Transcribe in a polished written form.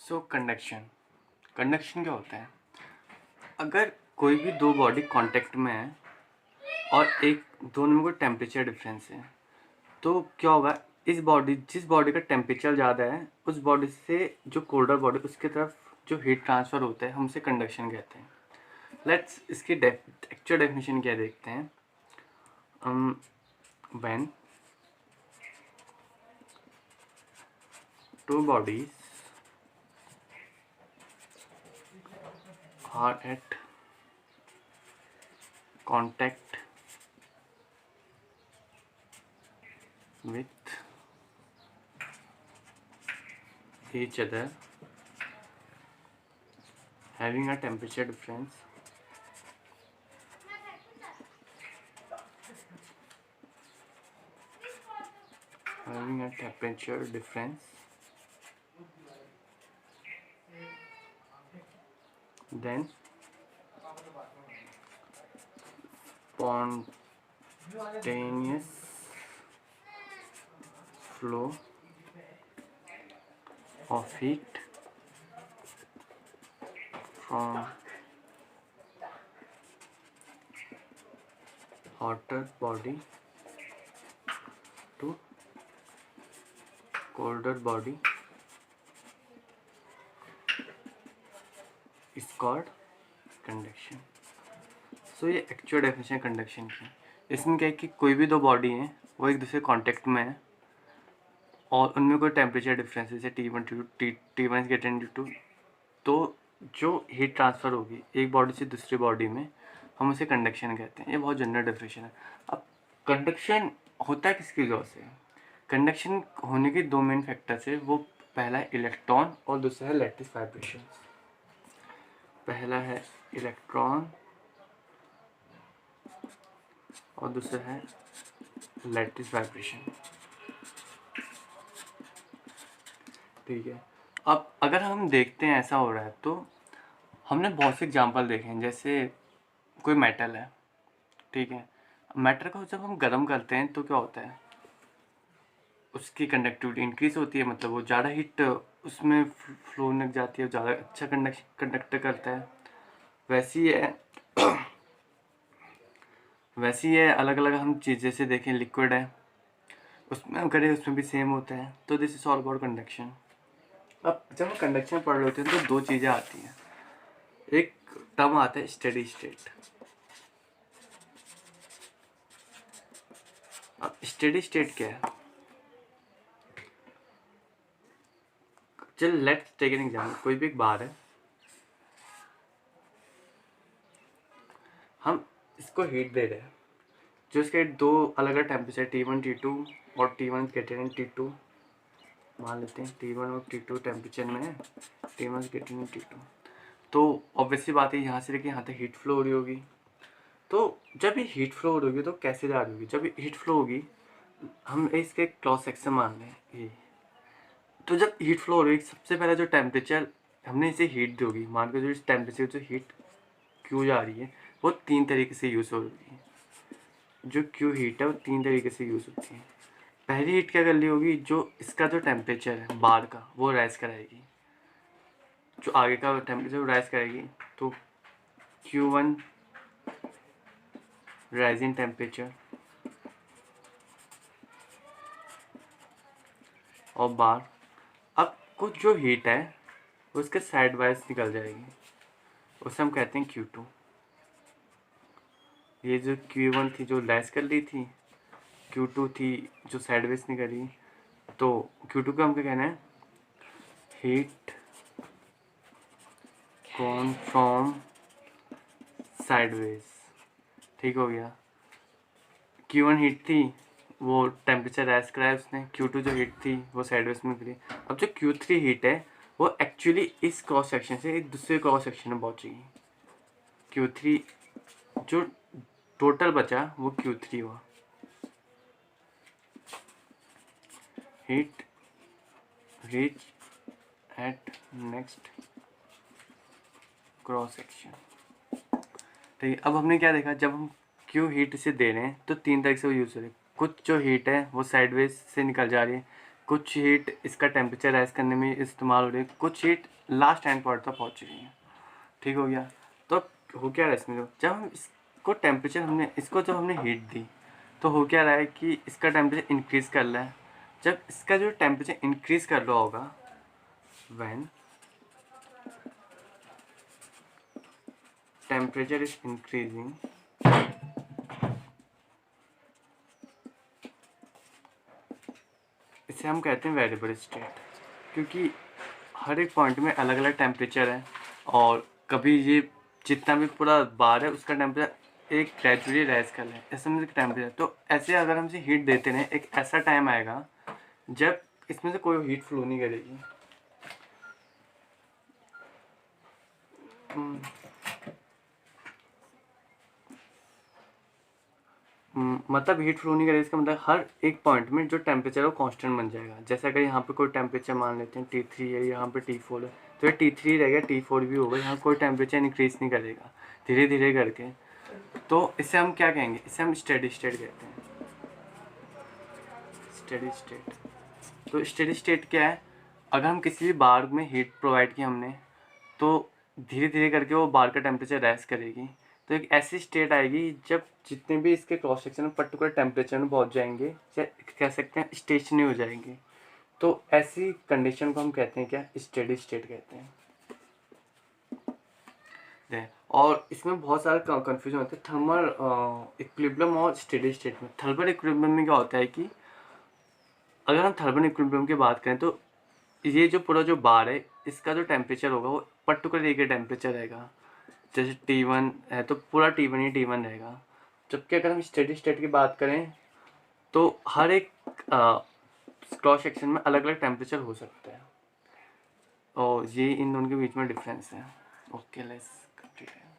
सो conduction conduction क्या होता है? अगर कोई भी दो बॉडी कांटेक्ट में है और एक दोनों में कोई टेम्परेचर डिफरेंस है तो क्या होगा, जिस बॉडी का टेम्परेचर ज़्यादा है उस बॉडी से जो कोल्डर बॉडी उसकी तरफ जो हीट ट्रांसफ़र होता है हम उसे कंडक्शन कहते हैं। लेट्स इसकी एक्चुअल डेफिनेशन क्या देखते हैं। When two bodies are at contact with each other having a temperature difference then spontaneous flow of heat from hotter body to colder body is called conduction. So ये actual definition conduction की। इसमें क्या है कि कोई भी दो body हैं वो एक दूसरे कांटेक्ट में है और उनमें कोई टेम्परेचर डिफरेंस जैसे T1 T1 is greater than T2, तो जो हीट ट्रांसफ़र होगी एक बॉडी से दूसरी बॉडी में हम उसे कंडक्शन कहते हैं। ये बहुत जनरल डेफिनेशन है। अब कंडक्शन होता है किसकी वजह से? कंडक्शन होने के दो मेन फैक्टर्स है। वो पहला है इलेक्ट्रॉन और दूसरा है लैटिस वाइब्रेशन। पहला है इलेक्ट्रॉन और दूसरा है लैटिस वाइब्रेशन। ठीक है। अब अगर हम देखते हैं ऐसा हो रहा है तो हमने बहुत से एग्जांपल देखे हैं। जैसे कोई मेटल है, ठीक है, मेटल को जब हम गर्म करते हैं तो क्या होता है, उसकी कंडक्टिविटी इंक्रीज होती है, मतलब वो ज़्यादा हीट उसमें फ्लो होने जाती है, ज़्यादा अच्छा कंडक्ट करता है। वैसी है अलग अलग हम चीज़ जैसे देखें लिक्विड है उसमें हम करें उसमें भी सेम होता है। तो this is all about conduction. अब जब हम कंडक्शन पढ़ रहे होते हैं तो दो चीज़ें आती हैं। एक टर्म आता है स्टेडी स्टेट। अब स्टेडी स्टेट क्या है? चल लेट्स टेक एन एग्जांपल। कोई भी एक बार है, हम इसको हीट दे रहे हैं जो इसके दो अलग अलग टेम्परेचर T1 T2 और T1 ग्रेटर देन T2 मान लेते हैं। T1 और T2 टेम्परेचर में है, T1 ग्रेटर देन T2। तो ऑब्वियसली बात है यहाँ से लेके यहाँ तक हीट फ्लो हो रही होगी। तो जब ये हीट फ्लो हो रही होगी तो कैसे जा रही होगी? जब ये हीट फ्लो होगी हम इसके क्रॉस सेक्शन मान लें ये। तो जब हीट फ्लो हो रही है सबसे पहले जो टेम्परेचर हमने इसे हीट दी होगी, मान के जो इस टेम्परेचर जो हीट क्यू जा रही है वो तीन तरीके से यूज़ हो रही है। जो क्यू हीट है वो तीन तरीके से यूज़ होती है। पहली हीट क्या कर ली होगी, जो इसका जो टेम्परेचर है बार का वो राइज कराएगी, जो आगे का टेम्परेचर राइज करेगी। तो Q1 राइजिंग टेम्परेचर और बार। अब कुछ जो हीट है वो उसके साइड वाइज निकल जाएगी, उसे हम कहते हैं Q2। ये जो Q1 थी जो राइज कर ली थी, Q2 थी जो साइड वाइज निकली। तो Q2 को हम क्या कहना है? Heat gone from sideways. ठीक हो गया। Q1 हीट थी वो टेम्परेचर राइज कराया उसने, Q2 जो हीट थी वो साइडवेज में निकली। अब जो Q3 हीट है वो एक्चुअली इस क्रॉस सेक्शन से एक दूसरे क्रॉस सेक्शन में पहुंचेगी। Q3 जो टोटल बचा वो Q3 हुआ। Heat reach at next cross section. ठीक है। अब हमने क्या देखा, जब हम Q हीट से दे रहे हैं तो तीन तरीके से वो यूज़ हो रही है। कुछ जो हीट है वो साइडवेज से निकल जा रही है, कुछ हीट इसका टेम्परेचर राइज करने में इस्तेमाल हो रही है, कुछ हीट लास्ट एंड पॉइंट तक पहुँच रही है। ठीक हो गया। तो हो क्या रहा है इसमें, जब हम इसको टेम्परेचर हमने इसको जब हमने हीट दी तो हो क्या रहा है कि इसका टेम्परेचर इंक्रीज़ कर रहा है। जब इसका जो टेम्परेचर इंक्रीज़ कर रहा होगा व्हेन टेम्परेचर इज इंक्रीजिंग, इसे हम कहते हैं वेरिएबल स्टेट, क्योंकि हर एक पॉइंट में अलग अलग टेम्परेचर है और कभी ये जितना भी पूरा बार है उसका टेम्परेचर एक ग्रेजुअली राइज कर ले ऐसे में टेम्परेचर। तो ऐसे अगर हम इसे हीट देते रहें, एक ऐसा टाइम आएगा जब इसमें से कोई हीट फ्लो नहीं करेगी। मतलब हीट फ्लो नहीं करेगा, इसका मतलब हर एक पॉइंट में जो टेम्परेचर है वो कांस्टेंट बन जाएगा। जैसे अगर यहाँ पे कोई टेम्परेचर मान लेते हैं T3 है, यहाँ पे T4 है, तो ये T3 रहेगा, T4 भी होगा, यहाँ कोई टेम्परेचर इंक्रीज नहीं करेगा धीरे धीरे करके। तो इसे हम क्या कहेंगे, इसे हम स्टेडी स्टेट कहते हैं, स्टेडी स्टेट। तो स्टेडी स्टेट क्या है, अगर हम किसी भी बार में हीट प्रोवाइड की हमने तो धीरे धीरे करके वो बार का टेम्परेचर राइज करेगी। तो एक ऐसी स्टेट आएगी जब जितने भी इसके क्रॉस सेक्शन में पर्टिकुलर टेम्परेचर में पहुंच जाएंगे, या कह सकते हैं स्टेशनरी हो जाएंगे। तो ऐसी कंडीशन को हम कहते हैं क्या, स्टेडी स्टेट कहते हैं। और इसमें बहुत सारे कन्फ्यूजन होते हैं थर्मल इक्विलिब्रियम और स्टेडी स्टेट में। थर्मल इक्विलिब्रियम में क्या होता है कि अगर हम थर्मल इक्विलिब्रियम की बात करें तो ये जो पूरा जो बार है इसका जो टेम्परेचर होगा वो पर्टिकुलर एक ही टेम्परेचर रहेगा। जैसे T1 है तो पूरा T1 ही T1 रहेगा। जबकि अगर हम स्टेडी स्टेट की बात करें तो हर एक क्रॉस सेक्शन में अलग अलग टेम्परेचर हो सकता है और ये इन दोनों के बीच में डिफरेंस है। Okay, let's continue.